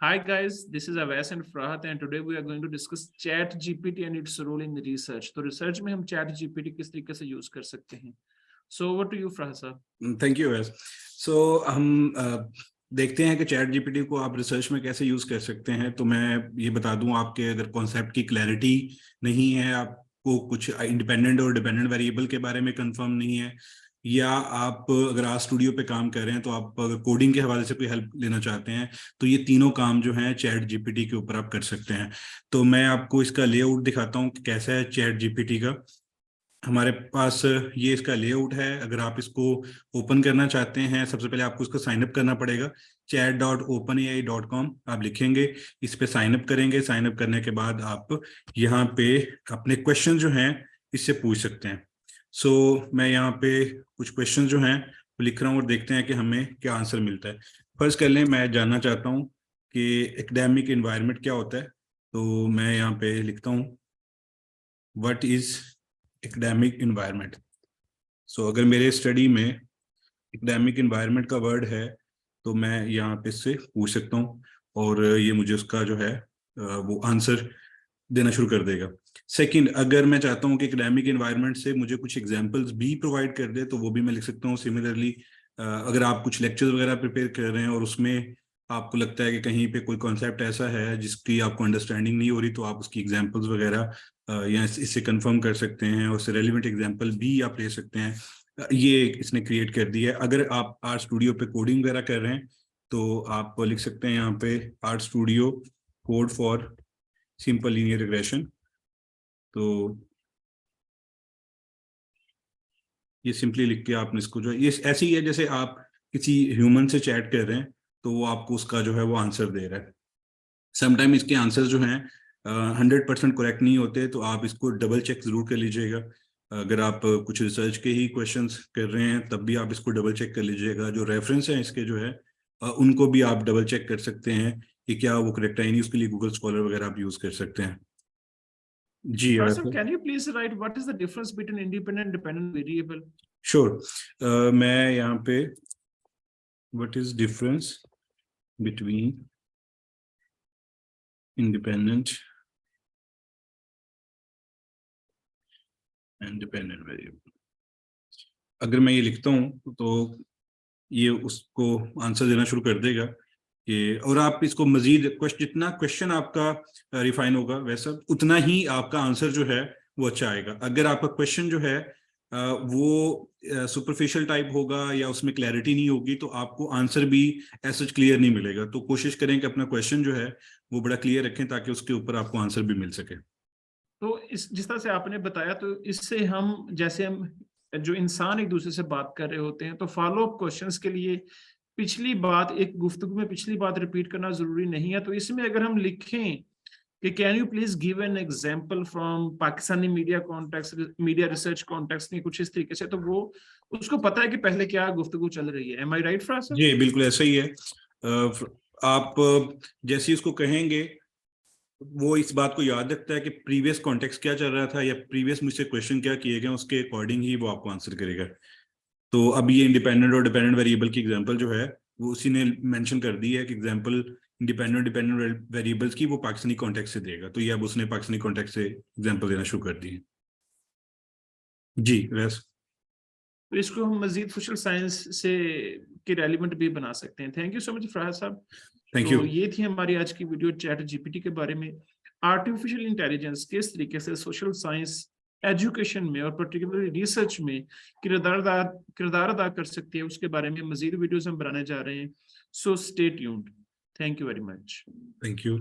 Hi guys, this is Avais and Frahat and today we are going to discuss Chat GPT and its role in research. तो research में हम Chat GPT किस तरीके से use कर सकते हैं? So over to you, Frahat साहब. Thank you, Avais. So हम देखते हैं कि चैट जीपीटी को आप रिसर्च में कैसे यूज कर सकते हैं. तो मैं ये बता दूं, आपके अगर कॉन्सेप्ट की क्लैरिटी नहीं है, आपको कुछ इंडिपेंडेंट और डिपेंडेंट वेरिएबल के बारे में कंफर्म नहीं है, या आप अगर आज स्टूडियो पे काम कर रहे हैं तो आप अगर कोडिंग के हवाले से कोई हेल्प लेना चाहते हैं, तो ये तीनों काम जो हैं चैट जीपीटी के ऊपर आप कर सकते हैं. तो मैं आपको इसका लेआउट दिखाता हूँ कि कैसा है चैट जीपीटी का. हमारे पास ये इसका लेआउट है. अगर आप इसको ओपन करना चाहते हैं, सबसे पहले आपको इसको साइन अप करना पड़ेगा. chat.openai.com आप लिखेंगे, इस पे साइन अप करेंगे. साइन अप करने के बाद आप यहाँ पे अपने क्वेश्चन जो हैं इससे पूछ सकते हैं. सो मैं यहाँ पे कुछ क्वेश्चन जो हैं वो लिख रहा हूँ और देखते हैं कि हमें क्या आंसर मिलता है. फर्स्ट कर लें, मैं जानना चाहता हूँ कि एकेडमिक एनवायरनमेंट क्या होता है. तो मैं यहाँ पे लिखता हूँ व्हाट इज एकेडमिक एनवायरनमेंट. सो अगर मेरे स्टडी में एकेडमिक एनवायरनमेंट का वर्ड है तो मैं यहाँ पे इससे पूछ सकता हूँ और ये मुझे उसका जो है वो आंसर देना शुरू कर देगा. सेकंड, अगर मैं चाहता हूँ कि एकेडमिक एनवायरनमेंट से मुझे कुछ एग्जांपल्स भी प्रोवाइड कर दे तो वो भी मैं लिख सकता हूँ. सिमिलरली अगर आप कुछ लेक्चर्स वगैरह प्रिपेयर कर रहे हैं और उसमें आपको लगता है कि कहीं पे कोई कॉन्सेप्ट ऐसा है जिसकी आपको अंडरस्टैंडिंग नहीं हो रही, तो आप उसकी एग्जांपल्स वगैरह या इससे कंफर्म कर सकते हैं और उससे रेलिवेंट एग्जांपल भी आप ले सकते हैं. ये इसने क्रिएट कर दी है. अगर आप आर्ट स्टूडियो पे कोडिंग वगैरह कर रहे हैं तो आप लिख सकते हैं यहाँ पे art studio code for simple linear regression. तो ये सिंपली लिख के आपने इसको जो ये ऐसे ही है जैसे आप किसी ह्यूमन से चैट कर रहे हैं तो वो आपको उसका जो है वो आंसर दे रहा है. समटाइम इसके आंसर जो हैं 100% करेक्ट नहीं होते, तो आप इसको डबल चेक जरूर कर लीजिएगा. अगर आप कुछ रिसर्च के ही क्वेश्चंस कर रहे हैं तब भी आप इसको डबल चेक कर लीजिएगा. जो रेफरेंस हैं इसके जो है उनको भी आप डबल चेक कर सकते हैं कि क्या वो करेक्ट है नहीं. उसके लिए गूगल स्कॉलर वगैरह आप यूज कर सकते हैं. जी Can you please write what is the difference between independent and dependent variable? Sure. मैं यहाँ पे what is difference between independent and dependent variable, अगर मैं ये लिखता हूँ तो ये उसको आंसर देना शुरू कर देगा कि, और आप इसको मजीद जितना क्वेश्चन आपका रिफाइन होगा वैसा उतना ही आपका आंसर जो है वो अच्छा आएगा. अगर आपका क्वेश्चन जो है वो सुपरफिशियल टाइप होगा या उसमें क्लैरिटी नहीं होगी तो आपको आंसर भी ऐसा क्लियर नहीं मिलेगा. तो कोशिश करें कि अपना क्वेश्चन जो है वो बड़ा क्लियर रखें ताकि उसके ऊपर आपको आंसर भी मिल सके. तो इस जिस तरह से आपने बताया, तो इससे हम जैसे हम जो इंसान एक दूसरे से बात कर रहे होते हैं तो फॉलो अप क्वेश्चंस के लिए पिछली बात, एक गुफ्तगू में पिछली बात रिपीट करना जरूरी नहीं है. तो इसमें अगर हम लिखें कि can you please give an example from Pakistani media context, media research context, नहीं कुछ इस तरीके से, तो वो उसको पता है कि पहले क्या गुफ्तगू चल रही है. एम आई राइट फराज साहब? जी बिल्कुल ऐसा ही है. आप जैसे उसको कहेंगे वो इस बात को याद रखता है कि प्रीवियस कॉन्टेक्स्ट क्या चल रहा था या प्रीवियस मुझसे क्वेश्चन क्या किए गए, उसके अकॉर्डिंग ही वो आपको आंसर करेगा. तो अब ये इंडिपेंडेंट और डिपेंडेंट वेरिएबल की एग्जांपल जो है वो उसी ने मेंशन कर दी है कि एग्जांपल डिपेंडेंट वेरिएबल्स की वो पाकिस्तानी कॉन्टेक्स्ट से देगा. तो ये अब उसने पाकिस्तानी कॉन्टेक्स्ट से एग्जांपल देना शुरू कर दी है. जी वैस तो इसको हम मजीद सोशल साइंस से के रेलिवेंट भी बना सकते हैं. Thank you so much Faraz sahab. Thank you. तो ये थी हमारी आज की वीडियो चैट जीपीटी के बारे में. आर्टिफिशियल इंटेलिजेंस किस तरीके से सोशल साइंस एजुकेशन में और पर्टिकुलरली रिसर्च में किरदार अदा कर सकती है, उसके बारे में मजीद वीडियोस हम बनाने जा रहे हैं. So stay tuned. Thank you very much. Thank you.